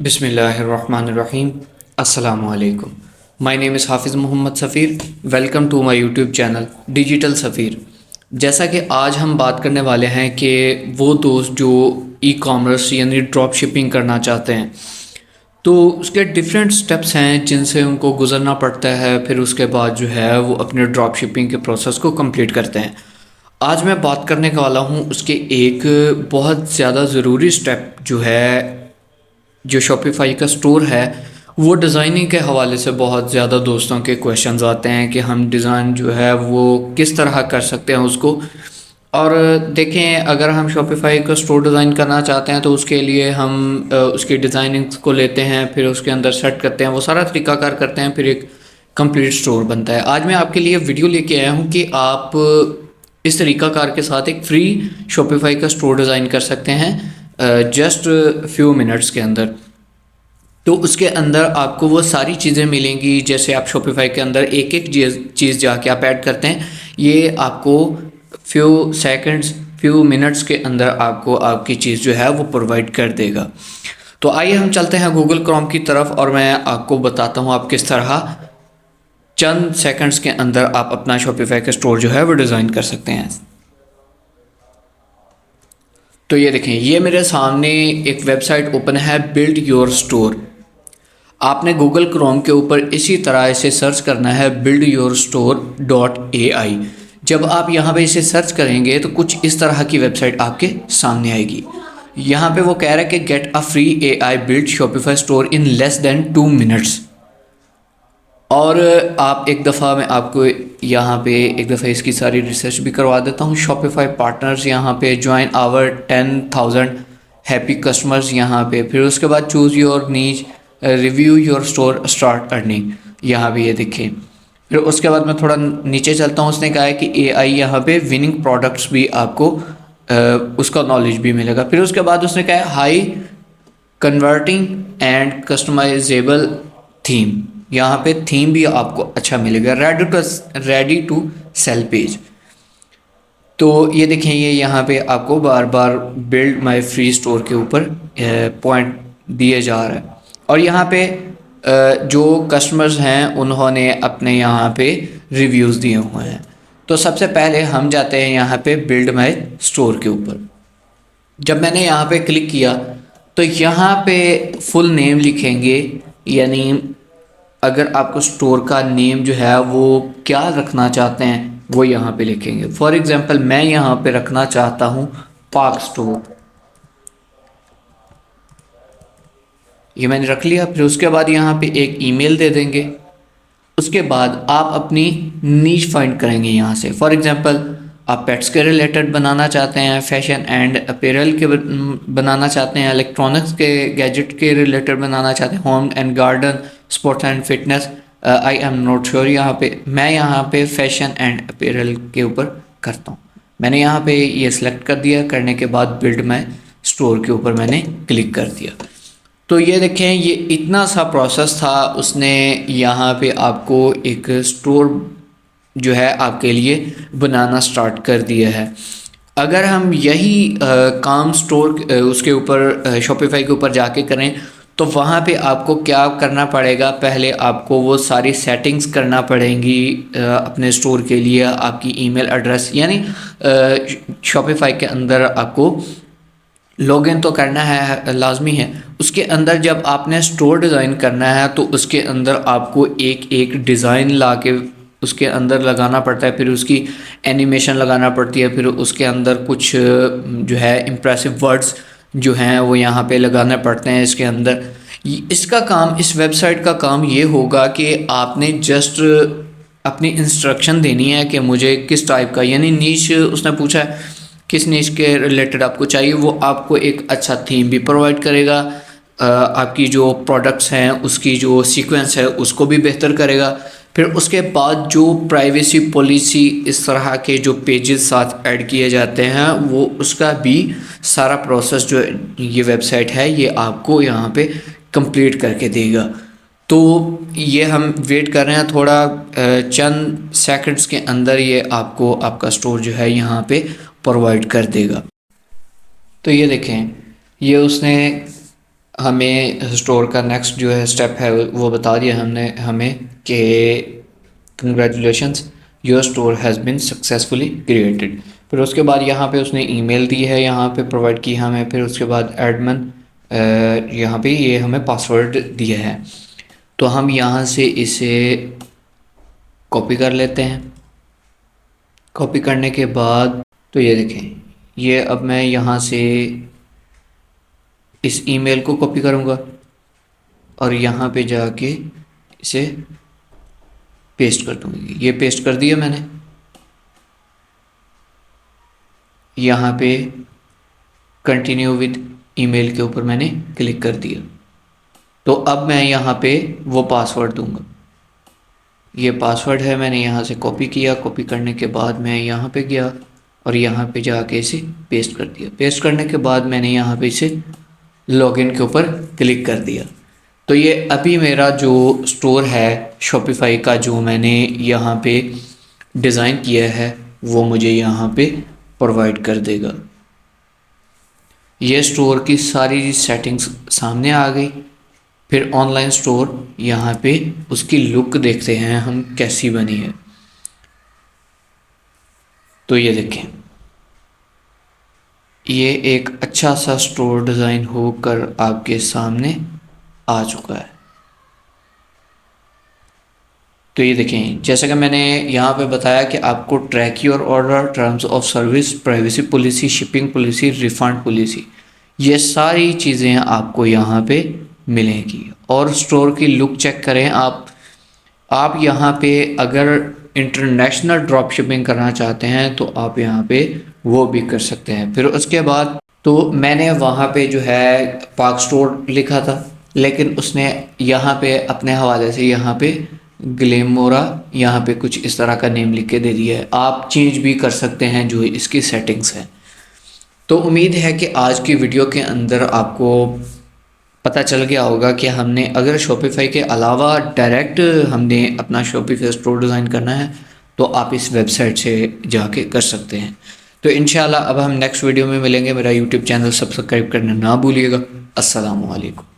बिस्मिल्लाहिर्रहमानिर्रहीम। अस्सलामुअलैकुम। My name is Hafiz Mohammad Safeer. Welcome to my YouTube channel digital Safeer. जैसा कि आज हम बात करने वाले हैं कि वो दोस्त जो ई कॉमर्स यानी ड्रॉप शिपिंग करना चाहते हैं, तो उसके डिफरेंट स्टेप्स हैं जिनसे उनको गुजरना पड़ता है। फिर उसके बाद जो है वो अपने ड्रॉप शिपिंग के प्रोसेस को कंप्लीट करते हैं। आज मैं बात करने वाला हूँ उसके एक बहुत ज़्यादा ज़रूरी स्टेप जो है, जो शॉपिफाई का स्टोर है वो डिज़ाइनिंग के हवाले से बहुत ज़्यादा दोस्तों के क्वेश्चंस आते हैं कि हम डिज़ाइन जो है वो किस तरह कर सकते हैं उसको। और देखें, अगर हम शॉपिफाई का स्टोर डिज़ाइन करना चाहते हैं तो उसके लिए हम उसकी डिज़ाइनिंग को लेते हैं, फिर उसके अंदर सेट करते हैं, वो सारा तरीक़ाकार करते हैं, फिर एक कंप्लीट स्टोर बनता है। आज मैं आपके लिए वीडियो लेके आया हूँ कि आप इस तरीक़ाकार के साथ एक फ्री शॉपिफाई का स्टोर डिज़ाइन कर सकते हैं जस्ट फ्यू मिनट्स के अंदर। तो उसके अंदर आपको वो सारी चीज़ें मिलेंगी, जैसे आप शॉपिफाई के अंदर एक एक चीज़ जाके आप ऐड करते हैं, ये आपको फ्यू सेकंड्स फ्यू मिनट्स के अंदर आपको आपकी चीज़ जो है वो प्रोवाइड कर देगा। तो आइए हम चलते हैं गूगल क्रोम की तरफ और मैं आपको बताता हूँ आप किस तरह चंद सेकंड्स के अंदर आप अपना शॉपिफाई का स्टोर जो है वो डिज़ाइन कर सकते हैं। तो ये देखें, ये मेरे सामने एक वेबसाइट ओपन है, बिल्ड योर स्टोर। आपने गूगल क्रोम के ऊपर इसी तरह इसे सर्च करना है, buildyourstore.ai। जब आप यहाँ पे इसे सर्च करेंगे तो कुछ इस तरह की वेबसाइट आपके सामने आएगी। यहाँ पे वो कह रहा है कि get a free AI build Shopify store in less than 2 minutes. और आप एक दफ़ा मैं आपको यहाँ पे एक दफ़ा इसकी सारी रिसर्च भी करवा देता हूँ। शॉपिफाई पार्टनर्स यहाँ पे ज्वाइन आवर 10,000 हैप्पी कस्टमर्स यहाँ पे, फिर उसके बाद चूज़ योर नीच, review your store, start earning, यहाँ पे ये देखें। फिर उसके बाद मैं थोड़ा नीचे चलता हूँ। उसने कहा है कि AI यहाँ पे विनिंग प्रोडक्ट्स भी आपको उसका नॉलेज भी मिलेगा। फिर उसके बाद उसने कहा है high converting and customizable theme, यहाँ पे थीम भी आपको अच्छा मिलेगा। Ready to sell page. तो ये देखें, ये यहाँ पे आपको बार बार बिल्ड माय फ्री स्टोर के ऊपर पॉइंट दिए जा रहा है। और यहाँ पे जो कस्टमर्स हैं उन्होंने अपने यहाँ पे रिव्यूज़ दिए हुए हैं। तो सबसे पहले हम जाते हैं यहाँ पे बिल्ड माय स्टोर के ऊपर। जब मैंने यहाँ पे क्लिक किया तो यहाँ पे फुल नेम लिखेंगे, यानी अगर आपको स्टोर का नेम जो है वो क्या रखना चाहते हैं वो यहाँ पे लिखेंगे। फॉर एग्जांपल मैं यहाँ पे रखना चाहता हूँ पार्क स्टोर, ये मैंने रख लिया। फिर उसके बाद यहाँ पे एक ईमेल दे देंगे। उसके बाद आप अपनी नीश फाइंड करेंगे यहाँ से। फॉर एग्जांपल आप पेट्स के रिलेटेड बनाना चाहते हैं, फैशन एंड अपैरल के बनाना चाहते हैं, इलेक्ट्रॉनिक्स के गैजेट के रिलेटेड बनाना चाहते हैं, home and garden, sports and fitness, I am not sure. यहाँ पे मैं यहाँ पे फैशन एंड अपैरल के ऊपर करता हूँ। मैंने यहाँ पे ये सिलेक्ट कर दिया। करने के बाद बिल्ड माय स्टोर के ऊपर मैंने क्लिक कर दिया। तो ये देखें, ये इतना सा प्रोसेस था। उसने यहाँ पे आपको एक स्टोर जो है आपके लिए बनाना स्टार्ट कर दिया है। अगर हम यही काम स्टोर उसके ऊपर शॉपिफाई के ऊपर जाके करें तो वहाँ पे आपको क्या करना पड़ेगा, पहले आपको वो सारी सेटिंग्स करना पड़ेंगी अपने स्टोर के लिए। आपकी ईमेल एड्रेस, यानी शॉपिफाई के अंदर आपको लॉगिन तो करना है, लाजमी है। उसके अंदर जब आपने स्टोर डिज़ाइन करना है तो उसके अंदर आपको एक एक डिज़ाइन ला के उसके अंदर लगाना पड़ता है, फिर उसकी एनिमेशन लगाना पड़ती है, फिर उसके अंदर कुछ जो है इम्प्रेसिव वर्ड्स जो हैं वो यहाँ पे लगाने पड़ते हैं इसके अंदर। इसका काम, इस वेबसाइट का काम ये होगा कि आपने जस्ट अपनी इंस्ट्रक्शन देनी है कि मुझे किस टाइप का, यानी नीश उसने पूछा है किस नीश के रिलेटेड आपको चाहिए, वो आपको एक अच्छा थीम भी प्रोवाइड करेगा। आपकी जो प्रोडक्ट्स हैं उसकी जो सीक्वेंस है उसको भी बेहतर करेगा। फिर उसके बाद जो प्राइवेसी पॉलिसी इस तरह के जो पेजेस साथ ऐड किए जाते हैं वो उसका भी सारा प्रोसेस जो ये वेबसाइट है ये आपको यहाँ पे कंप्लीट करके देगा। तो ये हम वेट कर रहे हैं थोड़ा, चंद सेकंड्स के अंदर ये आपको आपका स्टोर जो है यहाँ पे प्रोवाइड कर देगा। तो ये देखें, ये उसने हमें स्टोर का नेक्स्ट जो है स्टेप है वो बता दिया हमने हमें कि congratulations your store has been successfully created. फिर उसके बाद यहाँ पे उसने ईमेल दी है, यहाँ पे प्रोवाइड की हमें। फिर उसके बाद एडमिन यहाँ पे ये हमें पासवर्ड दिया है। तो हम यहाँ से इसे कॉपी कर लेते हैं। कॉपी करने के बाद तो ये देखें, ये अब मैं यहाँ से इस ईमेल को कॉपी करूँगा और यहाँ पे जाके इसे पेस्ट कर दूँगी। ये पेस्ट कर दिया मैंने। यहाँ पे कंटिन्यू विद ईमेल के ऊपर मैंने क्लिक कर दिया। तो अब मैं यहाँ पे वो पासवर्ड दूँगा। ये पासवर्ड है, मैंने यहाँ से कॉपी किया। कॉपी करने के बाद मैं यहाँ पे गया और यहाँ पे जाके इसे पेस्ट कर दिया। पेस्ट करने के बाद मैंने यहाँ पे इसे लॉगिन के ऊपर क्लिक कर दिया। तो ये अभी मेरा जो स्टोर है शॉपिफाई का, जो मैंने यहाँ पे डिज़ाइन किया है, वो मुझे यहाँ पे प्रोवाइड कर देगा। ये स्टोर की सारी सेटिंग्स सामने आ गई। फिर ऑनलाइन स्टोर यहाँ पे उसकी लुक देखते हैं हम कैसी बनी है। तो ये देखें, ये एक अच्छा सा स्टोर डिज़ाइन होकर आपके सामने आ चुका है। तो ये देखें, जैसा कि मैंने यहाँ पे बताया कि आपको track your order, terms of service, privacy policy, shipping policy, refund policy, ये सारी चीज़ें आपको यहाँ पे मिलेंगी। और स्टोर की लुक चेक करें आप यहाँ पे अगर इंटरनेशनल ड्रॉप शिपिंग करना चाहते हैं तो आप यहाँ पे वो भी कर सकते हैं। फिर उसके बाद तो मैंने वहाँ पे जो है पाक स्टोर लिखा था, लेकिन उसने यहाँ पे अपने हवाले से यहाँ पे ग्लेमोरा यहाँ पे कुछ इस तरह का नेम लिख के दे दिया है। आप चेंज भी कर सकते हैं जो इसकी सेटिंग्स हैं। तो उम्मीद है कि आज की वीडियो के अंदर आपको पता चल गया होगा कि हमने अगर शॉपिफाई के अलावा डायरेक्ट हमने अपना शॉपिफाई स्टोर डिज़ाइन करना है तो आप इस वेबसाइट से जाके कर सकते हैं। तो इंशाल्लाह अब हम नेक्स्ट वीडियो में मिलेंगे। मेरा यूट्यूब चैनल सब्सक्राइब करना ना भूलिएगा। अस्सलामु अलैकुम।